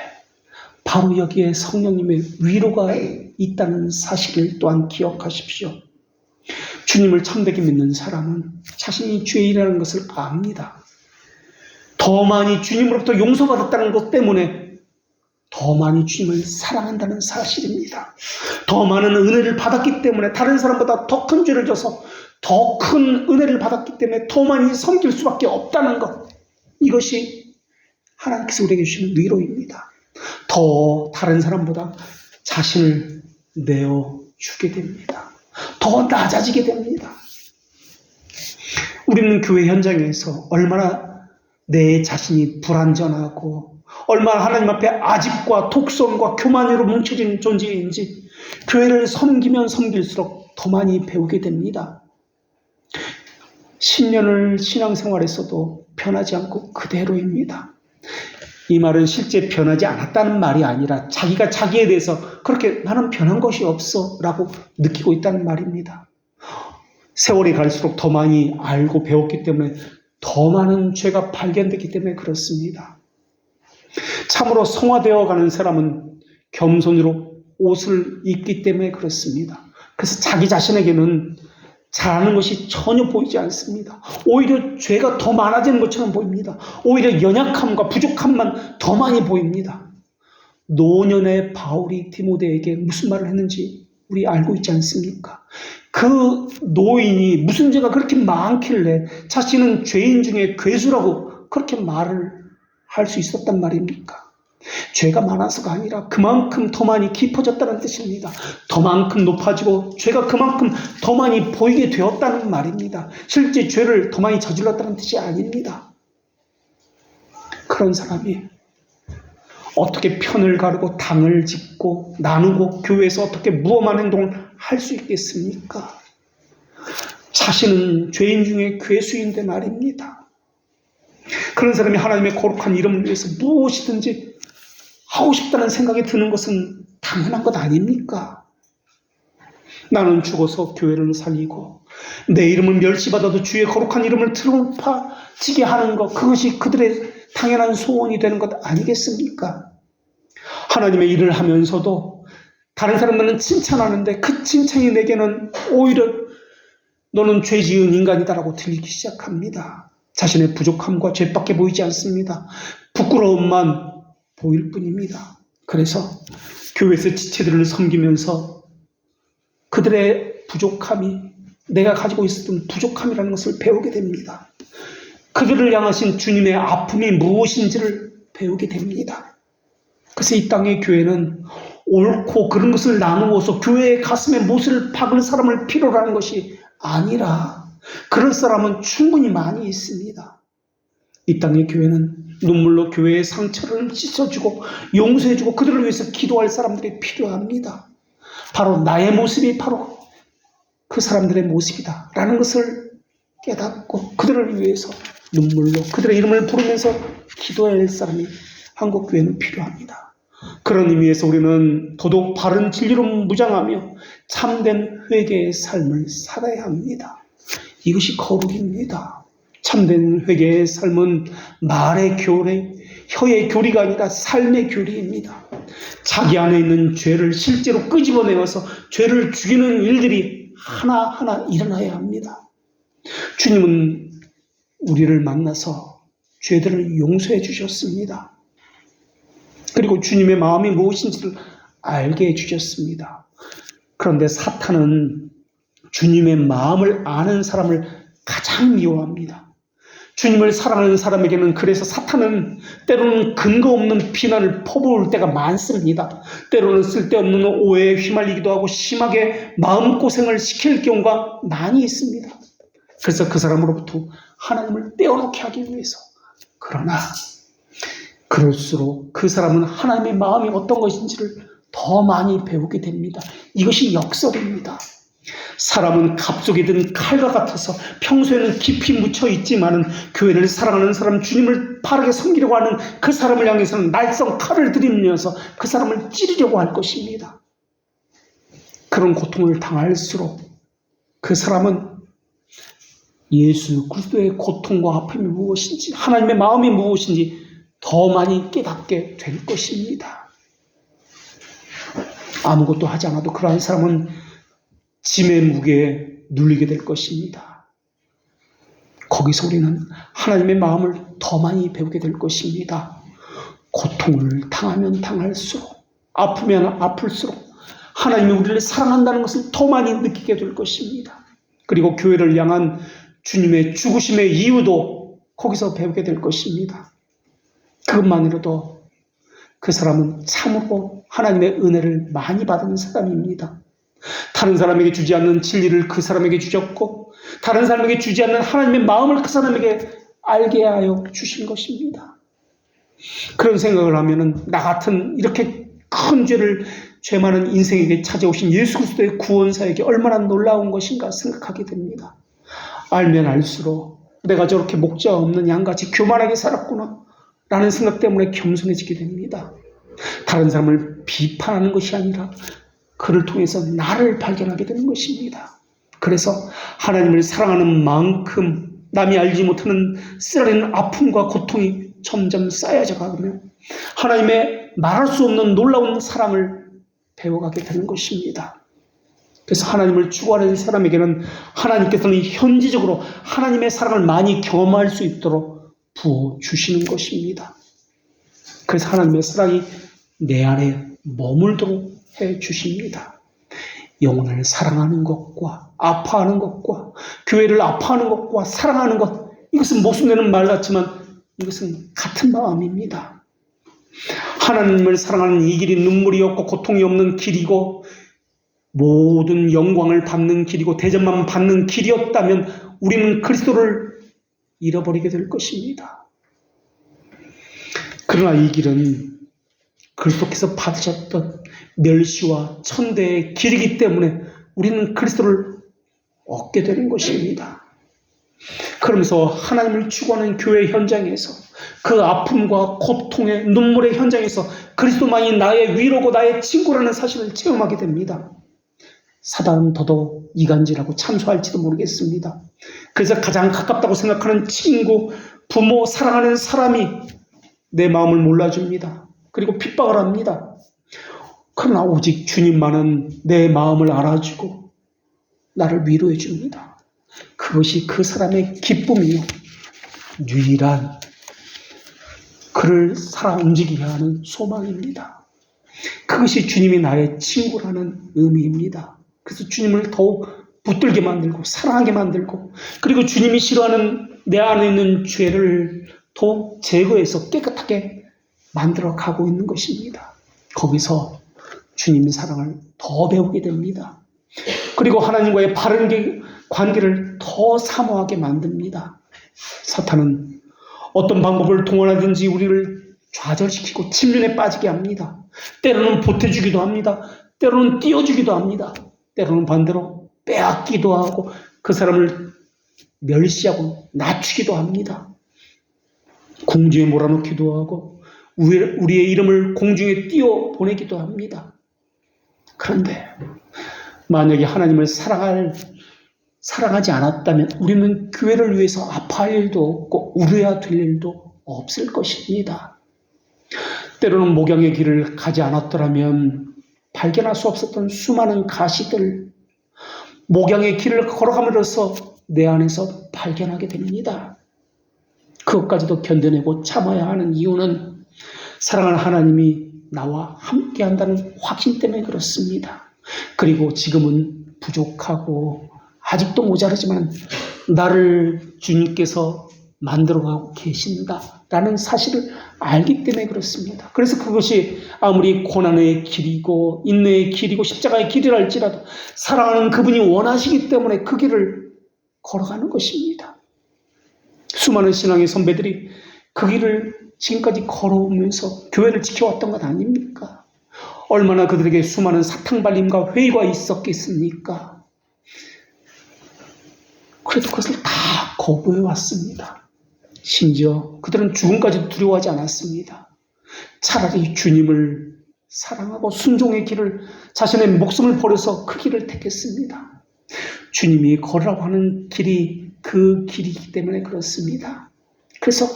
[SPEAKER 1] 바로 여기에 성령님의 위로가 있다는 사실을 또한 기억하십시오. 주님을 참되게 믿는 사람은 자신이 죄인이라는 것을 압니다. 더 많이 주님으로부터 용서받았다는 것 때문에 더 많이 주님을 사랑한다는 사실입니다. 더 많은 은혜를 받았기 때문에, 다른 사람보다 더 큰 죄를 져서 더 큰 은혜를 받았기 때문에 더 많이 섬길 수밖에 없다는 것, 이것이 하나님께서 우리에게 주시는 위로입니다. 더 다른 사람보다 자신을 내어주게 됩니다. 더 낮아지게 됩니다. 우리는 교회 현장에서 얼마나 내 자신이 불완전하고 얼마나 하나님 앞에 아집과 독선과 교만으로 뭉쳐진 존재인지 교회를 섬기면 섬길수록 더 많이 배우게 됩니다. 10년을 신앙생활에서도 변하지 않고 그대로입니다. 이 말은 실제 변하지 않았다는 말이 아니라 자기가 자기에 대해서 그렇게 나는 변한 것이 없어 라고 느끼고 있다는 말입니다. 세월이 갈수록 더 많이 알고 배웠기 때문에 더 많은 죄가 발견됐기 때문에 그렇습니다. 참으로 성화되어 가는 사람은 겸손으로 옷을 입기 때문에 그렇습니다. 그래서 자기 자신에게는 잘하는 것이 전혀 보이지 않습니다. 오히려 죄가 더 많아지는 것처럼 보입니다. 오히려 연약함과 부족함만 더 많이 보입니다. 노년의 바울이 디모데에게 무슨 말을 했는지 우리 알고 있지 않습니까? 그 노인이 무슨 죄가 그렇게 많길래 자신은 죄인 중에 괴수라고 그렇게 말을 할 수 있었단 말입니까? 죄가 많아서가 아니라 그만큼 더 많이 깊어졌다는 뜻입니다. 더만큼 높아지고 죄가 그만큼 더 많이 보이게 되었다는 말입니다. 실제 죄를 더 많이 저질렀다는 뜻이 아닙니다. 그런 사람이 어떻게 편을 가르고 당을 짓고 나누고 교회에서 어떻게 무엄한 행동을 할 수 있겠습니까? 자신은 죄인 중에 괴수인데 말입니다. 그런 사람이 하나님의 거룩한 이름을 위해서 무엇이든지 하고 싶다는 생각이 드는 것은 당연한 것 아닙니까? 나는 죽어서 교회를 살리고 내 이름을 멸시받아도 주의 거룩한 이름을 드높아지게 하는 것, 그것이 그들의 당연한 소원이 되는 것 아니겠습니까? 하나님의 일을 하면서도 다른 사람들은 칭찬하는데 그 칭찬이 내게는 오히려 너는 죄 지은 인간이다라고 들리기 시작합니다. 자신의 부족함과 죄밖에 보이지 않습니다. 부끄러움만 보일 뿐입니다. 그래서 교회에서 지체들을 섬기면서 그들의 부족함이 내가 가지고 있었던 부족함이라는 것을 배우게 됩니다. 그들을 향하신 주님의 아픔이 무엇인지를 배우게 됩니다. 그래서 이 땅의 교회는 옳고 그런 것을 나누어서 교회의 가슴에 못을 박을 사람을 필요로 하는 것이 아니라 그런 사람은 충분히 많이 있습니다. 이 땅의 교회는 눈물로 교회의 상처를 씻어주고 용서해주고 그들을 위해서 기도할 사람들이 필요합니다. 바로 나의 모습이 바로 그 사람들의 모습이다 라는 것을 깨닫고 그들을 위해서 눈물로 그들의 이름을 부르면서 기도해야 할 사람이 한국교회는 필요합니다. 그런 의미에서 우리는 도덕 바른 진리로 무장하며 참된 회개의 삶을 살아야 합니다. 이것이 거룩입니다. 참된 회개의 삶은 말의 교리, 혀의 교리가 아니라 삶의 교리입니다. 자기 안에 있는 죄를 실제로 끄집어내어서 죄를 죽이는 일들이 하나하나 일어나야 합니다. 주님은 우리를 만나서 죄들을 용서해 주셨습니다. 그리고 주님의 마음이 무엇인지를 알게 해주셨습니다. 그런데 사탄은 주님의 마음을 아는 사람을 가장 미워합니다. 주님을 사랑하는 사람에게는 그래서 사탄은 때로는 근거 없는 비난을 퍼부을 때가 많습니다. 때로는 쓸데없는 오해에 휘말리기도 하고 심하게 마음고생을 시킬 경우가 많이 있습니다. 그래서 그 사람으로부터 하나님을 떼어놓게 하기 위해서. 그러나 그럴수록 그 사람은 하나님의 마음이 어떤 것인지를 더 많이 배우게 됩니다. 이것이 역설입니다. 사람은 갑속에 든 칼과 같아서 평소에는 깊이 묻혀 있지만은 교회를 사랑하는 사람, 주님을 바르게 섬기려고 하는 그 사람을 향해서는 날성 칼을 들이밀면서 그 사람을 찌르려고 할 것입니다. 그런 고통을 당할수록 그 사람은 예수 그리스도의 고통과 아픔이 무엇인지, 하나님의 마음이 무엇인지 더 많이 깨닫게 될 것입니다. 아무것도 하지 않아도 그러한 사람은 짐의 무게에 눌리게 될 것입니다. 거기서 우리는 하나님의 마음을 더 많이 배우게 될 것입니다. 고통을 당하면 당할수록, 아프면 아플수록 하나님이 우리를 사랑한다는 것을 더 많이 느끼게 될 것입니다. 그리고 교회를 향한 주님의 죽으심의 이유도 거기서 배우게 될 것입니다. 그것만으로도 그 사람은 참으로 하나님의 은혜를 많이 받은 사람입니다. 다른 사람에게 주지 않는 진리를 그 사람에게 주셨고 다른 사람에게 주지 않는 하나님의 마음을 그 사람에게 알게 하여 주신 것입니다. 그런 생각을 하면은 나 같은 이렇게 큰 죄 많은 인생에게 찾아오신 예수 그리스도의 구원사에게 얼마나 놀라운 것인가 생각하게 됩니다. 알면 알수록 내가 저렇게 목자 없는 양같이 교만하게 살았구나 라는 생각 때문에 겸손해지게 됩니다. 다른 사람을 비판하는 것이 아니라 그를 통해서 나를 발견하게 되는 것입니다. 그래서 하나님을 사랑하는 만큼 남이 알지 못하는 쓰라리는 아픔과 고통이 점점 쌓여져 가며 하나님의 말할 수 없는 놀라운 사랑을 배워가게 되는 것입니다. 그래서 하나님을 추구하는 사람에게는 하나님께서는 현지적으로 하나님의 사랑을 많이 경험할 수 있도록 부어주시는 것입니다. 그래서 하나님의 사랑이 내 안에 머물도록 해주십니다. 영혼을 사랑하는 것과 아파하는 것과 교회를 아파하는 것과 사랑하는 것, 이것은 목숨내는 말 같지만 이것은 같은 마음입니다. 하나님을 사랑하는 이 길이 눈물이 없고 고통이 없는 길이고 모든 영광을 받는 길이고 대접만 받는 길이었다면 우리는 그리스도를 잃어버리게 될 것입니다. 그러나 이 길은 그리스도께서 받으셨던 멸시와 천대의 길이기 때문에 우리는 그리스도를 얻게 되는 것입니다. 그러면서 하나님을 추구하는 교회 현장에서 그 아픔과 고통의 눈물의 현장에서 그리스도만이 나의 위로고 나의 친구라는 사실을 체험하게 됩니다. 사단은 더더욱 이간질하고 참소할지도 모르겠습니다. 그래서 가장 가깝다고 생각하는 친구, 부모, 사랑하는 사람이 내 마음을 몰라줍니다. 그리고 핍박을 합니다. 그러나 오직 주님만은 내 마음을 알아주고 나를 위로해 줍니다. 그것이 그 사람의 기쁨이요, 유일한 그를 살아 움직이게 하는 소망입니다. 그것이 주님이 나의 친구라는 의미입니다. 그래서 주님을 더욱 붙들게 만들고 사랑하게 만들고, 그리고 주님이 싫어하는 내 안에 있는 죄를 더욱 제거해서 깨끗하게 만들어 가고 있는 것입니다. 거기서 주님의 사랑을 더 배우게 됩니다. 그리고 하나님과의 바른 관계를 더 사모하게 만듭니다. 사탄은 어떤 방법을 동원하든지 우리를 좌절시키고 침륜에 빠지게 합니다. 때로는 보태주기도 합니다. 때로는 띄워주기도 합니다. 때로는 반대로 빼앗기도 하고 그 사람을 멸시하고 낮추기도 합니다. 공중에 몰아넣기도 하고 우리의 이름을 공중에 띄워 보내기도 합니다. 그런데 만약에 하나님을 사랑하지 않았다면 우리는 교회를 위해서 아파할 일도 없고 울어야 될 일도 없을 것입니다. 때로는 목양의 길을 가지 않았더라면 발견할 수 없었던 수많은 가시들, 목양의 길을 걸어감으로써 내 안에서 발견하게 됩니다. 그것까지도 견뎌내고 참아야 하는 이유는 사랑하는 하나님이 나와 함께 한다는 확신 때문에 그렇습니다. 그리고 지금은 부족하고 아직도 모자르지만 나를 주님께서 만들어가고 계신다라는 사실을 알기 때문에 그렇습니다. 그래서 그것이 아무리 고난의 길이고 인내의 길이고 십자가의 길이라 할지라도 사랑하는 그분이 원하시기 때문에 그 길을 걸어가는 것입니다. 수많은 신앙의 선배들이 그 길을 지금까지 걸어오면서 교회를 지켜왔던 것 아닙니까? 얼마나 그들에게 수많은 사탕발림과 회의가 있었겠습니까? 그래도 그것을 다 거부해왔습니다. 심지어 그들은 죽음까지 두려워하지 않았습니다. 차라리 주님을 사랑하고 순종의 길을, 자신의 목숨을 버려서 그 길을 택했습니다. 주님이 걸으라고 하는 길이 그 길이기 때문에 그렇습니다. 그래서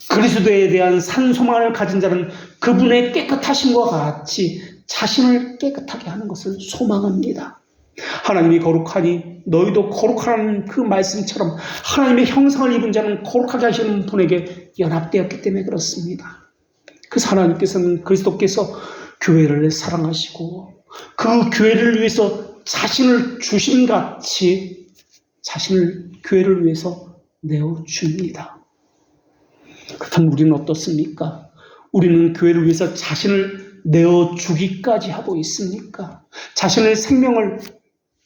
[SPEAKER 1] 그리스도에 대한 산소망을 가진 자는 그분의 깨끗하심과 같이 자신을 깨끗하게 하는 것을 소망합니다. 하나님이 거룩하니 너희도 거룩하라는 그 말씀처럼 하나님의 형상을 입은 자는 거룩하게 하시는 분에게 연합되었기 때문에 그렇습니다. 그래서 하나님께서는 그리스도께서 교회를 사랑하시고 그 교회를 위해서 자신을 주심같이 자신을 교회를 위해서 내어줍니다. 그렇다면 우리는 어떻습니까? 우리는 교회를 위해서 자신을 내어주기까지 하고 있습니까? 자신의 생명을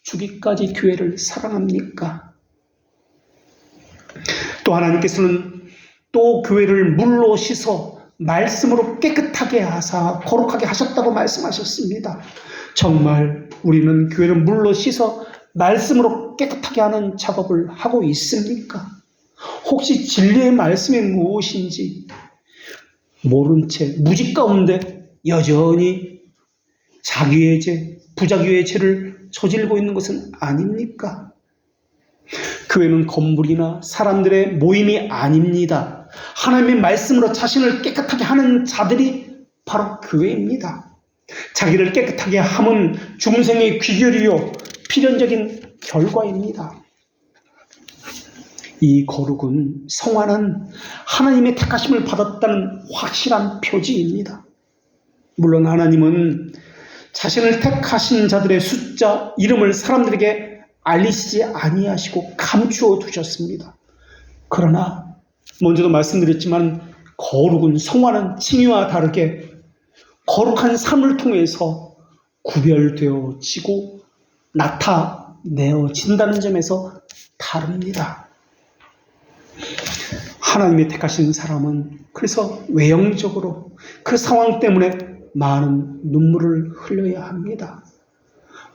[SPEAKER 1] 주기까지 교회를 사랑합니까? 또 하나님께서는 또 교회를 물로 씻어 말씀으로 깨끗하게 하사 거룩하게 하셨다고 말씀하셨습니다. 정말 우리는 교회를 물로 씻어 말씀으로 깨끗하게 하는 작업을 하고 있습니까? 혹시 진리의 말씀이 무엇인지 모른 채 무지 가운데 여전히 자기의 죄, 부자기의 죄를 저질고 있는 것은 아닙니까? 교회는 건물이나 사람들의 모임이 아닙니다. 하나님의 말씀으로 자신을 깨끗하게 하는 자들이 바로 교회입니다. 자기를 깨끗하게 함은 중생의 귀결이요 필연적인 결과입니다. 이 거룩은 성화는 하나님의 택하심을 받았다는 확실한 표지입니다. 물론 하나님은 자신을 택하신 자들의 숫자, 이름을 사람들에게 알리시지 아니하시고 감추어 두셨습니다. 그러나 먼저도 말씀드렸지만 거룩은 성화는 칭의와 다르게 거룩한 삶을 통해서 구별되어지고 나타내어진다는 점에서 다릅니다. 하나님이 택하신 사람은 그래서 외형적으로 그 상황 때문에 많은 눈물을 흘려야 합니다.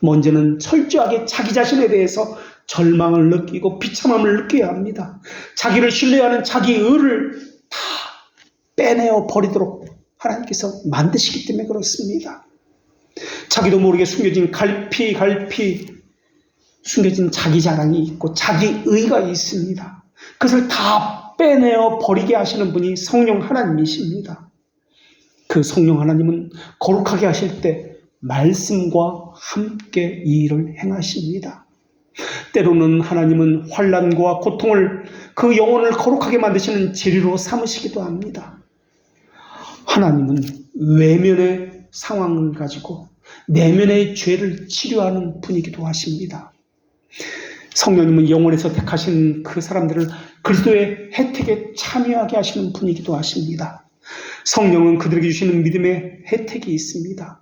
[SPEAKER 1] 먼저는 철저하게 자기 자신에 대해서 절망을 느끼고 비참함을 느껴야 합니다. 자기를 신뢰하는 자기 의를 다 빼내어 버리도록 하나님께서 만드시기 때문에 그렇습니다. 자기도 모르게 숨겨진 갈피 숨겨진 자기 자랑이 있고 자기 의가 있습니다. 그것을 다 빼내어 버리게 하시는 분이 성령 하나님이십니다. 그 성령 하나님은 거룩하게 하실 때 말씀과 함께 이 일을 행하십니다. 때로는 하나님은 환난과 고통을 그 영혼을 거룩하게 만드시는 재료로 삼으시기도 합니다. 하나님은 외면의 상황을 가지고 내면의 죄를 치료하는 분이기도 하십니다. 성령님은 영혼에서 택하신 그 사람들을 그리스도의 혜택에 참여하게 하시는 분이기도 하십니다. 성령은 그들에게 주시는 믿음의 혜택이 있습니다.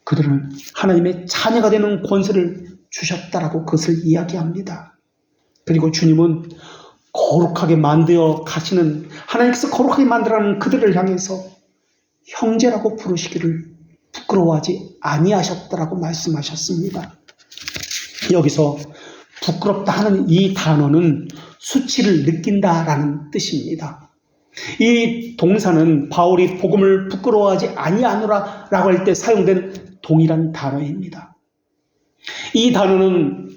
[SPEAKER 1] 그들은 하나님의 자녀가 되는 권세를 주셨다라고 그것을 이야기합니다. 그리고 주님은 거룩하게 만들어 가시는, 하나님께서 거룩하게 만들어가는 그들을 향해서 형제라고 부르시기를 부끄러워하지 아니하셨다라고 말씀하셨습니다. 여기서 부끄럽다 하는 이 단어는 수치를 느낀다라는 뜻입니다. 이 동사는 바울이 복음을 부끄러워하지 아니하노라 라고 할 때 사용된 동일한 단어입니다. 이 단어는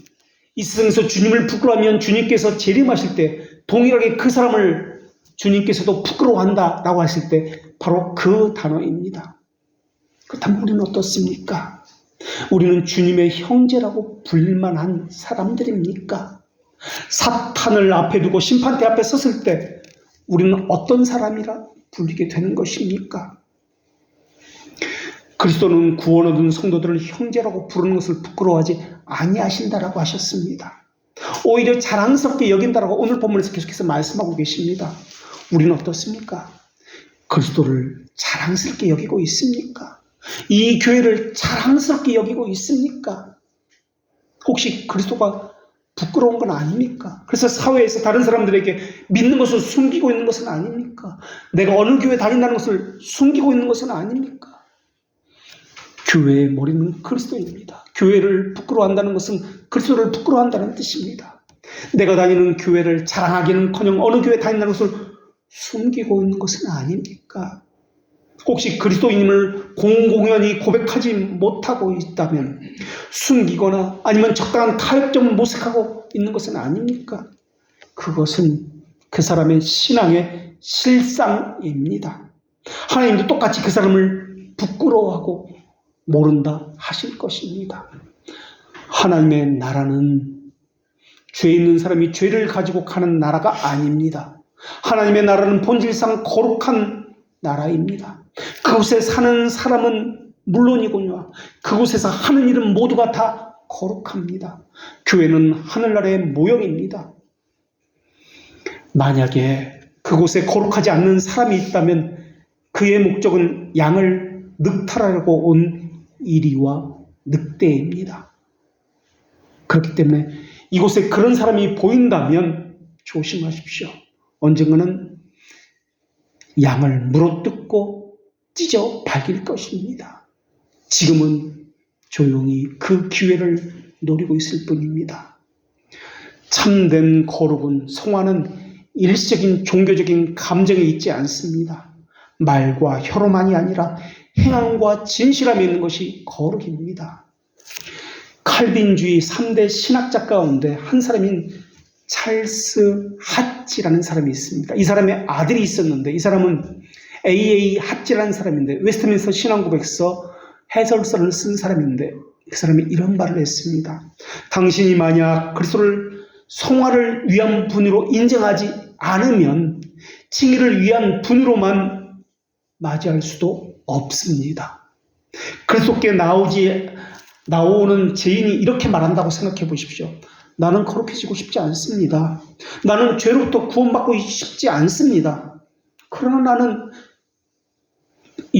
[SPEAKER 1] 이 세상에서 주님을 부끄러워하면 주님께서 재림하실 때 동일하게 그 사람을 주님께서도 부끄러워한다라고 하실 때 바로 그 단어입니다. 그렇다면 우리는 어떻습니까? 우리는 주님의 형제라고 불릴만한 사람들입니까? 사탄을 앞에 두고 심판대 앞에 섰을 때 우리는 어떤 사람이라 불리게 되는 것입니까? 그리스도는 구원 얻은 성도들을 형제라고 부르는 것을 부끄러워하지 아니하신다라고 하셨습니다. 오히려 자랑스럽게 여긴다라고 오늘 본문에서 계속해서 말씀하고 계십니다. 우리는 어떻습니까? 그리스도를 자랑스럽게 여기고 있습니까? 이 교회를 자랑스럽게 여기고 있습니까? 혹시 그리스도가 부끄러운 건 아닙니까? 그래서 사회에서 다른 사람들에게 믿는 것을 숨기고 있는 것은 아닙니까? 내가 어느 교회 다닌다는 것을 숨기고 있는 것은 아닙니까? 교회의 머리는 그리스도입니다. 교회를 부끄러워한다는 것은 그리스도를 부끄러워한다는 뜻입니다. 내가 다니는 교회를 자랑하기는커녕 어느 교회 다닌다는 것을 숨기고 있는 것은 아닙니까? 혹시 그리스도인임을 공공연히 고백하지 못하고 있다면 숨기거나 아니면 적당한 타협점을 모색하고 있는 것은 아닙니까? 그것은 그 사람의 신앙의 실상입니다. 하나님도 똑같이 그 사람을 부끄러워하고 모른다 하실 것입니다. 하나님의 나라는 죄 있는 사람이 죄를 가지고 가는 나라가 아닙니다. 하나님의 나라는 본질상 거룩한 나라입니다. 그곳에 사는 사람은 물론이군요. 그곳에서 하는 일은 모두가 다 거룩합니다. 교회는 하늘나라의 모형입니다. 만약에 그곳에 거룩하지 않는 사람이 있다면 그의 목적은 양을 늑탈하려고 온 이리와 늑대입니다. 그렇기 때문에 이곳에 그런 사람이 보인다면 조심하십시오. 언젠가는 양을 물어뜯고 찢어 밝힐 것입니다. 지금은 조용히 그 기회를 노리고 있을 뿐입니다. 참된 거룩은, 성화는 일시적인 종교적인 감정에 있지 않습니다. 말과 혀로만이 아니라 행함과 진실함이 있는 것이 거룩입니다. 칼빈주의 3대 신학자 가운데 한 사람인 찰스 핫지라는 사람이 있습니다. 이 사람의 아들이 있었는데 이 사람은 A.A. 핫지라는 사람인데 웨스트민스터 신앙고백서 해설서를 쓴 사람인데 그 사람이 이런 말을 했습니다. 당신이 만약 그리스도를 성화를 위한 분으로 인정하지 않으면 칭의를 위한 분으로만 맞이할 수도 없습니다. 그리스도께 나오는 죄인이 이렇게 말한다고 생각해 보십시오. 나는 거룩해지고 싶지 않습니다. 나는 죄로부터 구원받고 싶지 않습니다. 그러나 나는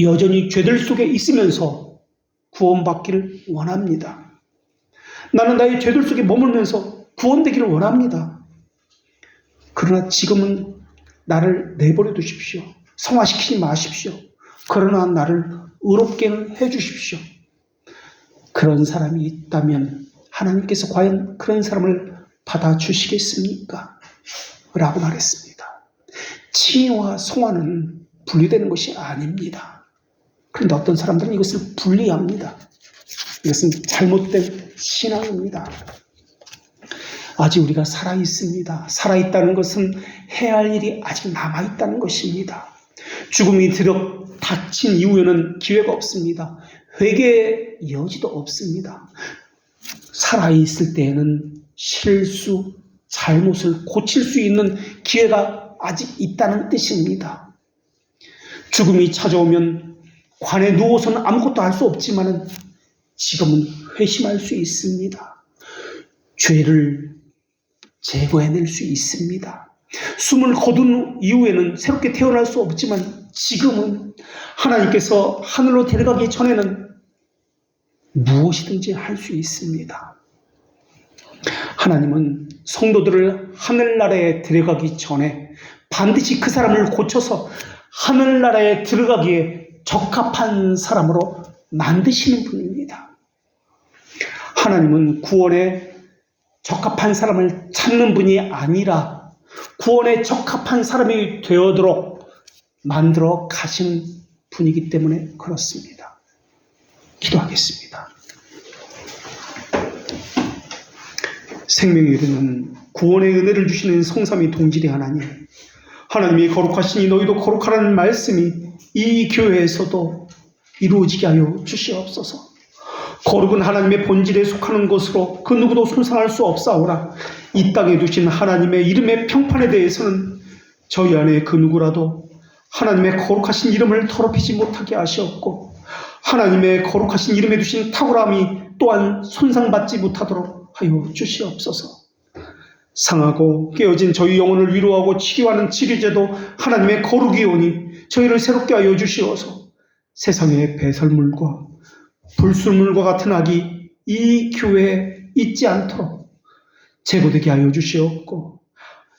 [SPEAKER 1] 여전히 죄들 속에 있으면서 구원받기를 원합니다. 나는 나의 죄들 속에 머물면서 구원되기를 원합니다. 그러나 지금은 나를 내버려 두십시오. 성화시키지 마십시오. 그러나 나를 의롭게 해주십시오. 그런 사람이 있다면 하나님께서 과연 그런 사람을 받아주시겠습니까? 라고 말했습니다. 칭의와 성화는 분리되는 것이 아닙니다. 그런데 어떤 사람들은 이것을 분리합니다. 이것은 잘못된 신앙입니다. 아직 우리가 살아있습니다. 살아있다는 것은 해야 할 일이 아직 남아있다는 것입니다. 죽음이 닥친 이후에는 기회가 없습니다. 회개의 여지도 없습니다. 살아있을 때에는 실수, 잘못을 고칠 수 있는 기회가 아직 있다는 뜻입니다. 죽음이 찾아오면 관에 누워서는 아무것도 할 수 없지만 지금은 회심할 수 있습니다. 죄를 제거해낼 수 있습니다. 숨을 거둔 이후에는 새롭게 태어날 수 없지만 지금은 하나님께서 하늘로 데려가기 전에는 무엇이든지 할 수 있습니다. 하나님은 성도들을 하늘나라에 데려가기 전에 반드시 그 사람을 고쳐서 하늘나라에 들어가기에 적합한 사람으로 만드시는 분입니다. 하나님은 구원에 적합한 사람을 찾는 분이 아니라 구원에 적합한 사람이 되어도록 만들어 가시는 분이기 때문에 그렇습니다. 기도하겠습니다. 생명의 이르는 구원의 은혜를 주시는 성삼위 동질의 하나님, 하나님이 거룩하시니 너희도 거룩하라는 말씀이 이 교회에서도 이루어지게 하여 주시옵소서. 거룩은 하나님의 본질에 속하는 것으로 그 누구도 손상할 수 없사오나 이 땅에 두신 하나님의 이름의 평판에 대해서는 저희 안에 그 누구라도 하나님의 거룩하신 이름을 더럽히지 못하게 하시옵고 하나님의 거룩하신 이름에 두신 탁월함이 또한 손상받지 못하도록 하여 주시옵소서. 상하고 깨어진 저희 영혼을 위로하고 치료하는 치료제도 하나님의 거룩이오니 저희를 새롭게 하여 주시어서 세상의 배설물과 불순물과 같은 악이 이 교회에 있지 않도록 제거되게 하여 주시옵고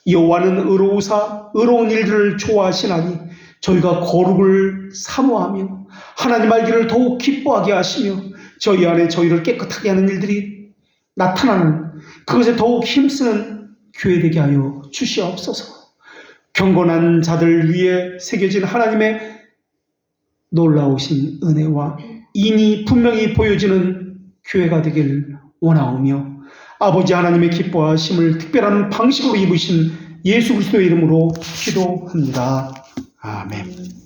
[SPEAKER 1] 여호와는 의로우사 의로운 일들을 좋아하시나니 저희가 거룩을 사모하며 하나님 알기를 더욱 기뻐하게 하시며 저희 안에 저희를 깨끗하게 하는 일들이 나타나는 그것에 더욱 힘쓰는 교회 되게 하여 주시옵소서. 경건한 자들 위에 새겨진 하나님의 놀라우신 은혜와 인이 분명히 보여지는 교회가 되길 원하오며 아버지 하나님의 기뻐하심을 특별한 방식으로 입으신 예수 그리스도의 이름으로 기도합니다. 아멘.